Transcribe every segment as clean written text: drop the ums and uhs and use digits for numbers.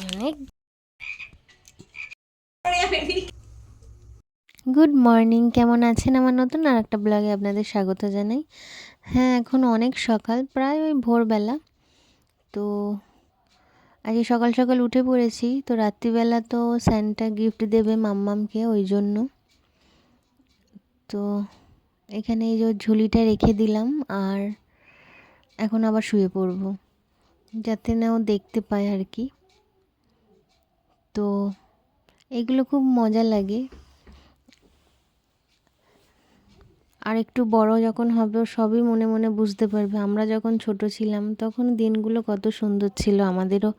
অনেক good morning, কেমন আছেন? আমার নতুন আর একটা ব্লগে আপনাদের স্বাগত জানাই। হ্যাঁ, এখন অনেক সকাল, প্রায় ওই ভোরবেলা। তো আজকে সকাল সকাল উঠে পড়েছি। তো রাত্রিবেলা তো স্যান্টা গিফট দেবে মাম্মামকে, ওই জন্য তো এখানে এই যে ঝুলিটা রেখে দিলাম। আর এখন আবার শুয়ে পড়বো, যাতে না ও দেখতে পায় আর কি। তো এগুলো খুব মজা লাগে। আর একটু বড় যখন হবে সবই মনে মনে বুঝতে পারবে। আমরা যখন ছোট ছিলাম তখন দিনগুলো কত সুন্দর ছিল, আমাদেরও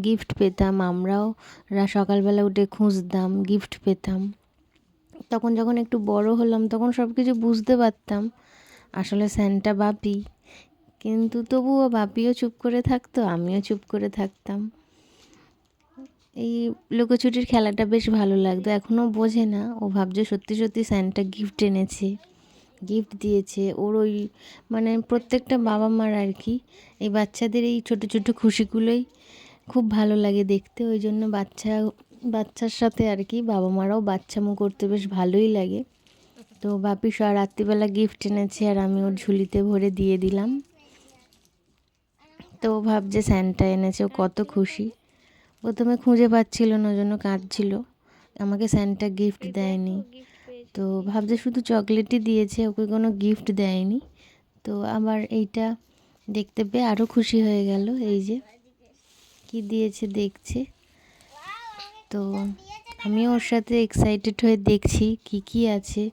গিফট পেতাম, আমরাও সকালবেলা উঠে খুঁজতাম, গিফট পেতাম। তখন যখন একটু বড় হলাম তখন সব কিছু বুঝতে পারতাম, আসলে স্যান্টা বাপি। কিন্তু তবুও বাপিও চুপ করে থাকতো, আমিও চুপ করে থাকতাম। এই লুকোচুরির খেলাটা বেশ ভালো লাগতো। এখনও বোঝে না, ও ভাবছে সত্যি সত্যি স্যান্টা গিফট এনেছে, গিফট দিয়েছে। ওর ওই মানে প্রত্যেকটা বাবা মার আর কি এই বাচ্চাদের এই ছোটো ছোটো খুশিগুলোই খুব ভালো লাগে দেখতে। ওই জন্য বাচ্চার সাথে আর কি বাবা মারাও বাচ্চামো করতে বেশ ভালোই লাগে। তো বাপি রাত্রিবেলা গিফট এনেছে আর আমি ওর ঝুলিতে ভরে দিয়ে দিলাম। তো ও ভাবছে স্যান্টা এনেছে, ও কত খুশি। প্রথমে খুঁজে পাচ্ছিল না, ওই জন্য কাঁদছিল, আমাকে স্যান্টা গিফট দেয়নি। তো ভাবছে শুধু চকলেটই দিয়েছে, ওকে কোনো গিফট দেয়নি। তো আবার এইটা দেখতে পেয়ে আরও খুশি হয়ে গেল, এই যে কি দিয়েছে দেখছে। তো আমিও ওর সাথে এক্সাইটেড হয়ে দেখছি কি কি আছে।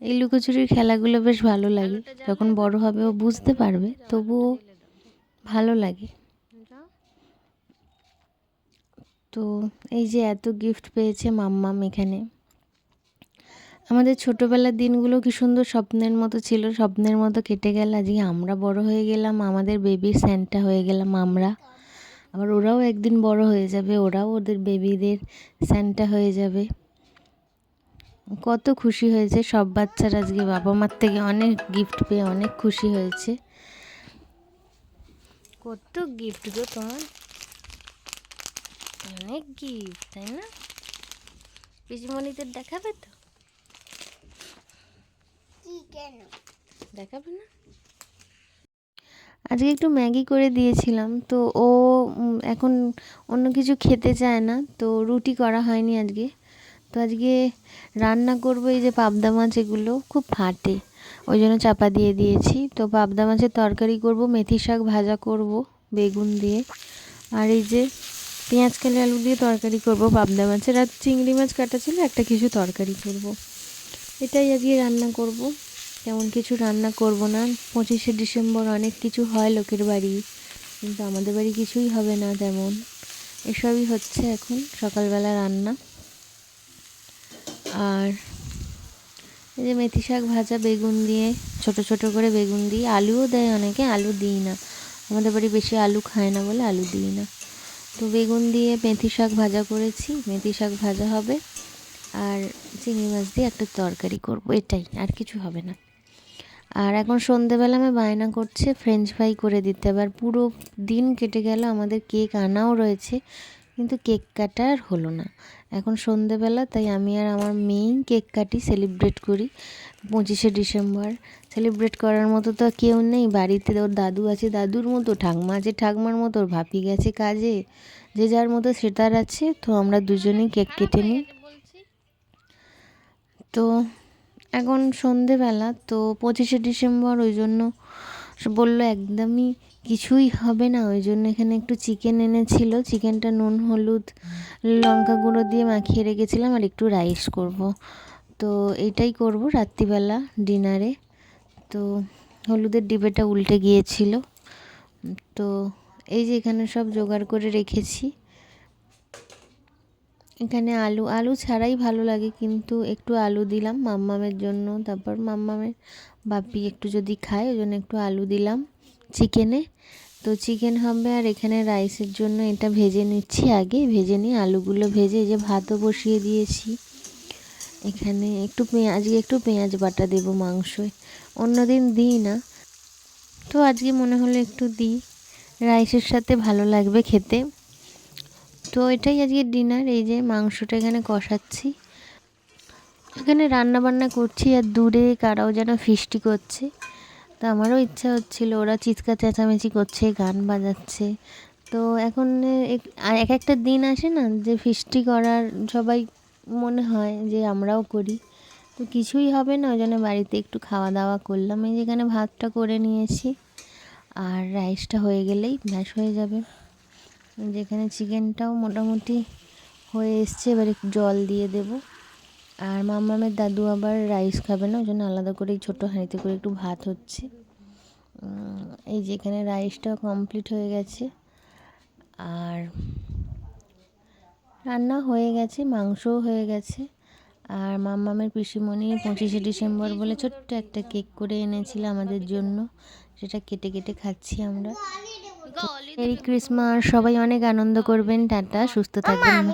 এই লুকোচুরির খেলাগুলো বেশ ভালো লাগে। যখন বড় হবে ও বুঝতে পারবে, তবুও ভালো লাগে। তো এই যে এত গিফট পেয়েছে মাম্মাম এখানে। আমাদের ছোটোবেলার দিনগুলো কি সুন্দর স্বপ্নের মতো ছিল, স্বপ্নের মতো কেটে গেল। আজকে আমরা বড় হয়ে গেলাম, আমাদের বেবির স্যান্টা হয়ে গেলাম আমরা। আবার ওরাও একদিন বড় হয়ে যাবে, ওরাও ওদের বেবিদের স্যান্টা হয়ে যাবে। কত খুশি হয়েছে সব বাচ্চারা আজকে, বাবা মার থেকে অনেক গিফট পেয়ে অনেক খুশি হয়েছে। কত গিফট গো তোমার, অনেক গিফট, তাই না? পিসিমণিদের দেখাবে তো? দেখাবে না? আজকে একটু ম্যাগি করে দিয়েছিলাম, তো ও এখন অন্য কিছু খেতে চায় না, তো রুটি করা হয়নি আজকে। তো আজকে রান্না করব এই যে পাবদা মাছ, এগুলো খুব ফাটে, ওই জন্য চাপা দিয়ে দিয়েছি। তো পাবদা মাছের তরকারি করব, মেথি শাক ভাজা করব বেগুন দিয়ে, আর এই যে পেঁয়াজ কালি আলু দিয়ে তরকারি করব পাবদা মাছের। আর চিংড়ি মাছ কাটা ছিল, একটা কিছু তরকারি করব। এটাই আজকে রান্না করব, তেমন কিছু রান্না করব না। 25শে ডিসেম্বর অনেক কিছু হয় লোকের বাড়ি, কিন্তু আমাদের বাড়ি কিছুই হবে না তেমন। এসবই হচ্ছে এখন সকালবেলা রান্না। আর এই যে মেথি শাক ভাজা বেগুন দিয়ে, ছোট ছোট করে বেগুন দিয়ে, আলুও দেয় অনেকে, আলু দিই না, আমাদের বাড়ি বেশি আলু খায় না বলে আলু দিই না। তো বেগুন দিয়ে মেথি শাক ভাজা করেছি, মেথি শাক ভাজা হবে, আর চিংড়ি মাছ দিয়ে একটা তরকারি করব, এটাই, আর কিছু হবে না। আর এখন সন্ধেবেলা আমি বায়না করছে ফ্রেঞ্চ ফ্রাই করে দিতে। আবার পুরো দিন কেটে গেল, আমাদের কেক আনাও রয়েছে, কিন্তু কেক কাটা আর হলো না। এখন সন্ধেবেলা, তাই আমি আর আমার মেয়েই কেক কাটি, সেলিব্রেট করি 25শে ডিসেম্বর। সেলিব্রেট করার মতো তো কেউ নেই বাড়িতে। ওর দাদু আছে দাদুর মতো, ঠাকমা আছে ঠাকমার মতো, ওর ভাপি গেছে কাজে, যে যার মতো সেটার আছে। তো আমরা দুজনেই কেক কেটে নিই। তো এখন সন্ধেবেলা, তো 25শে ডিসেম্বর, ওই জন্য বললো একদমই কিছুই হবে না, ওই জন্য এখানে একটু চিকেন এনেছিল, চিকেনটা নুন হলুদ লঙ্কা গুঁড়ো দিয়ে মাখিয়ে রেখেছিলাম, আর একটু রাইস করব। তো এইটাই করব রাত্রিবেলা ডিনারে। তো হলুদের ডিবেটা উল্টে গিয়েছিল, তো এই যে এখানে সব জোগাড় করে রেখেছি। এখানে আলু আলু ছাড়াই ভালো লাগে, কিন্তু একটু আলু দিলাম মাম্মামের জন্য, তারপর মাম্মামের বাপি একটু যদি খায় ওই জন্য একটু আলু দিলাম চিকেনে। তো চিকেন হবে, আর এখানে রাইসের জন্য এটা ভেজে নিচ্ছি, আগে ভেজে নিই আলুগুলো ভেজে। এই যে ভাতও বসিয়ে দিয়েছি, এখানে একটু আজকে একটু পেঁয়াজ বাটা দেবো মাংসয়, অন্যদিন দিই না, তো আজকে মনে হলো একটু দিই, রাইসের সাথে ভালো লাগবে খেতে। তো এটাই আজকে ডিনার। এই যে মাংসটা এখানে কষাচ্ছি, এখানে রান্না বান্না করছি, আর দূরে কারাও যেন ফিস্টি করছে। তো আমারও ইচ্ছা হচ্ছিল, ওরা চিৎকার চেঁচামেচি করছে, গান বাজাচ্ছে। তো এখন এক একটা দিন আসে না যে ফিস্টি করার সবাই মনে হয় যে আমরাও করি, তো কিছুই হবে না, ওই জন্য বাড়িতে একটু খাওয়া দাওয়া করলাম। এই যেখানে ভাতটা করে নিয়েছি, আর রাইসটা হয়ে গেলেই ব্যাস হয়ে যাবে। যেখানে চিকেনটাও মোটামুটি হয়ে এসছে, এবার একটু জল দিয়ে দেবো। আর মামামের দাদু আবার রাইস খাবে না, ওই জন্য আলাদা করে ছোটো হাঁড়িতে করে একটু ভাত হচ্ছে। এই যেখানে রাইসটাও কমপ্লিট হয়ে গেছে, আর রান্না হয়ে গেছে, মাংসও হয়ে গেছে। আর মামামের পিসিমণি 25শে ডিসেম্বর বলে ছোট্ট একটা কেক করে এনেছিল আমাদের জন্য, সেটা কেটে কেটে খাচ্ছি আমরা। মেরি ক্রিসমাস, সবাই অনেক আনন্দ করবেন, টাটা, সুস্থ থাকবেন।